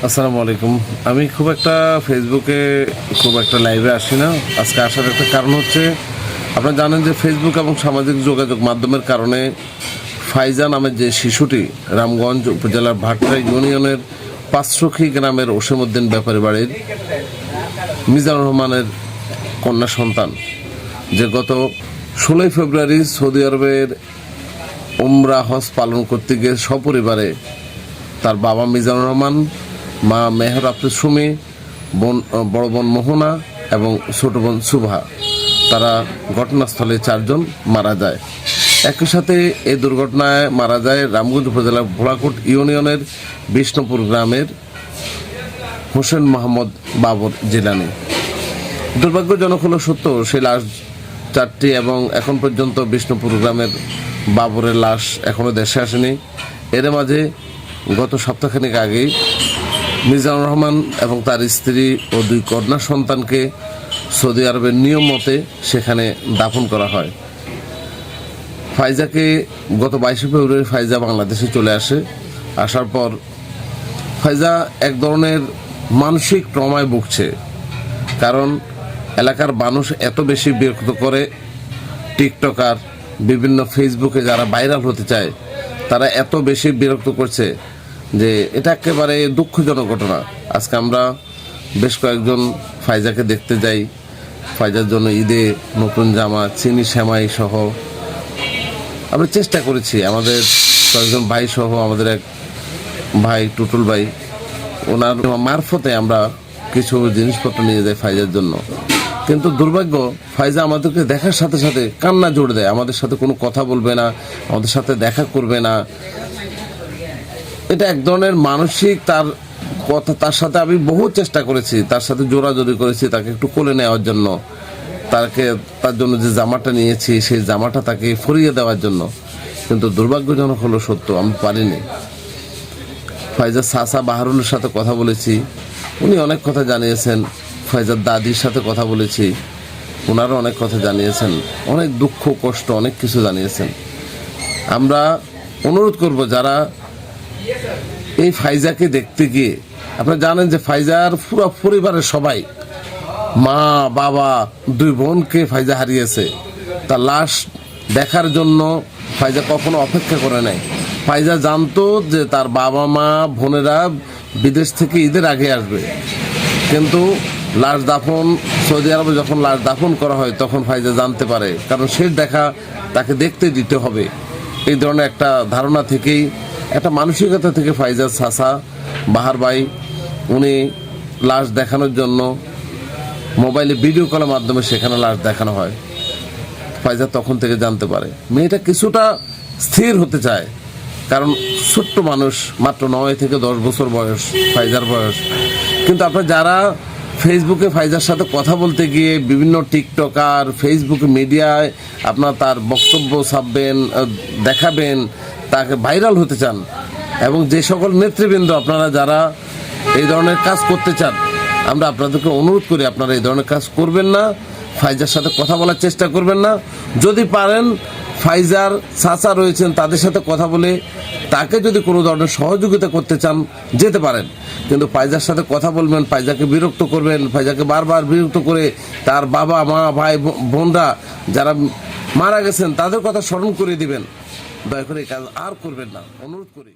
আসসালামু আলাইকুম। আমি খুব একটা ফেসবুকে খুব একটা লাইভে আসি না। আজকে আসার একটা কারণ হচ্ছে, আপনারা জানেন যে ফেসবুক এবং সামাজিক যোগাযোগ মাধ্যমের কারণে ফাইজা নামের যে শিশুটি রামগঞ্জ উপজেলার ভাট্টা ইউনিয়নের পাঁচরখি গ্রামের ওসিমউদ্দিন ব্যাপারী বাড়ির মিজানুর রহমানের কন্যা সন্তান, যে গত 16 ফেব্রুয়ারি সৌদি আরবের উমরা হজ পালন করতে গিয়ে সপরিবারে তার বাবা মিজানুর রহমান, মা মেহর আফরোজ সুমি, বড় বোন মোহনা এবং ছোট বোন সুভা, তারা ঘটনাস্থলে 4 জন মারা যায়। একই সাথে এই দুর্ঘটনায় মারা যায় রামগঞ্জ উপজেলার ভোলাকোট ইউনিয়নের বিষ্ণুপুর গ্রামের হোসেন মোহাম্মদ বাবর জিলানি। দুর্ভাগ্যজনক হলো সত্য, সেই লাশ 4টি এবং এখন পর্যন্ত বিষ্ণুপুর গ্রামের বাবরের লাশ এখনও দেশে আসেনি। এর মাঝে গত সপ্তাহখানেক আগেই মিজানুর রহমান এবং তার স্ত্রী ও 2 কন্যা সন্তানকে সৌদি আরবের নিয়ম মতে সেখানে দাফন করা হয়। ফাইজাকে গত 22 ফেব্রুয়ারি ফাইজা বাংলাদেশে চলে আসে। আসার পর ফাইজা এক ধরনের মানসিক ট্রমায় ভুগছে, কারণ এলাকার মানুষ এত বেশি বিরক্ত করে, টিকটকার বিভিন্ন ফেসবুকে যারা ভাইরাল হতে চায় তারা এত বেশি বিরক্ত করছে যে এটা একেবারে দুঃখজনক ঘটনা। আজকে আমরা বেশ কয়েকজন ফাইজাকে দেখতে যাই। ফাইজার জন্য ঈদে নতুন জামা, চিনি, সেমাই সহ আমরা চেষ্টা করেছি, আমাদের কয়েকজন ভাই সহ আমাদের এক ভাই টুটুল ভাই, ওনার মারফতে আমরা কিছু জিনিসপত্র নিয়ে যাই ফাইজার জন্য। কিন্তু দুর্ভাগ্য, ফাইজা আমাদেরকে দেখার সাথে সাথে কান্না জোড়ে দেয়, আমাদের সাথে কোনো কথা বলবে না, আমাদের সাথে দেখা করবে না। এটা এক ধরনের মানসিক তার কথা। তার সাথে আমি বহু চেষ্টা করেছি, তার সাথে জোরাজোরি করেছি তাকে একটু কোলে নেওয়ার জন্য, তার জন্য যে জামাটা নিয়েছি সেই জামাটা তাকে ফরিয়ে দেওয়ার জন্য, কিন্তু দুর্ভাগ্যজনক হলো সত্য, আমি পারিনি। ফাইজার চাচা বাহারুলের সাথে কথা বলেছি, উনি অনেক কথা জানিয়েছেন। ফাইজার দাদির সাথে কথা বলেছি, ওনারও অনেক কথা জানিয়েছেন, অনেক দুঃখ কষ্ট অনেক কিছু জানিয়েছেন। আমরা অনুরোধ করব, যারা এই ফাইজাকে দেখতে গিয়ে, আপনারা জানেন যে ফাইজার পুরো পরিবারের সবাই, মা বাবা 2 বোনকে ফাইজা হারিয়েছে। তার লাশ দেখার জন্য ফাইজা কখনো অপেক্ষা করে নাই। ফাইজা জানতো যে তার বাবা মা বোনেরা বিদেশ থেকে ঈদের আগে আসবে, কিন্তু লাশ দাফন সৌদি আরবে যখন লাশ দাফন করা হয় তখন ফাইজা জানতে পারে, কারণ শেষ দেখা তাকে দেখতে দিতে হবে। এই ধরনের একটা ধারণা থেকেই, একটা মানসিকতা থেকে ফাইজার চাচা বাহার ভাই, উনি লাশ দেখানোর জন্য মোবাইলে ভিডিও কলের মাধ্যমে সেখানে লাশ দেখানো হয়। ফাইজা তখন থেকে জানতে পারে। মেয়েটা কিছুটা স্থির হতে চায়, কারণ ছোট্ট মানুষ, মাত্র 9 থেকে 10 বছর বয়স ফাইজার বয়স। কিন্তু আপনার যারা ফেসবুকে ফাইজার সাথে কথা বলতে গিয়ে বিভিন্ন টিকটকার, ফেসবুক মিডিয়ায় আপনার তার বক্তব্য ছাপবেন, দেখাবেন, তাকে ভাইরাল হতে চান, এবং যে সকল নেতৃবৃন্দ আপনারা যারা এই ধরনের কাজ করতে চান, আমরা আপনাদেরকে অনুরোধ করি আপনারা এই ধরনের কাজ করবেন না, ফাইজার সাথে কথা বলার চেষ্টা করবেন না। যদি পারেন, ফাইজার চাচা রয়েছেন তাদের সাথে কথা বলে তাকে যদি কোনো ধরনের সহযোগিতা করতে চান যেতে পারেন, কিন্তু ফাইজার সাথে কথা বলবেন, ফাইজাকে বিরক্ত করবেন, ফাইজাকে বারবার বিরক্ত করে তার বাবা মা ভাই বোনরা যারা মারা গেছেন তাদের কথা স্মরণ করে দিবেন। দয়া করে এই কাজ আর করবেন না, অনুরোধ করি।